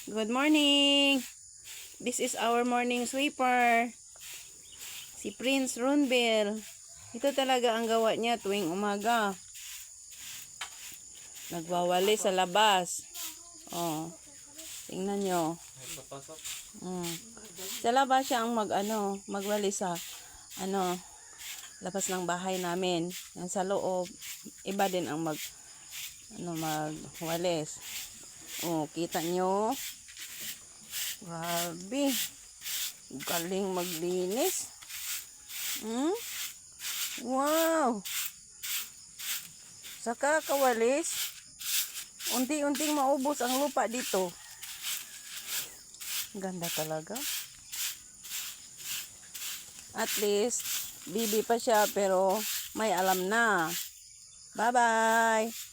Good morning! This is our morning sweeper. Si Prince Runbel. Ito talaga ang gawa niya tuwing umaga. Nagwawali sa labas. Oh, tingnan nyo. Sa labas siya ang magwali sa labas ng bahay namin. Yan sa loob, iba din ang magwalis. Oh, kita nyo? Grabe. Galing maglinis. Wow. Saka kawalis, unti-unting maubos ang lupa dito. Ganda talaga. At least, bibi pa siya pero may alam na. Bye-bye.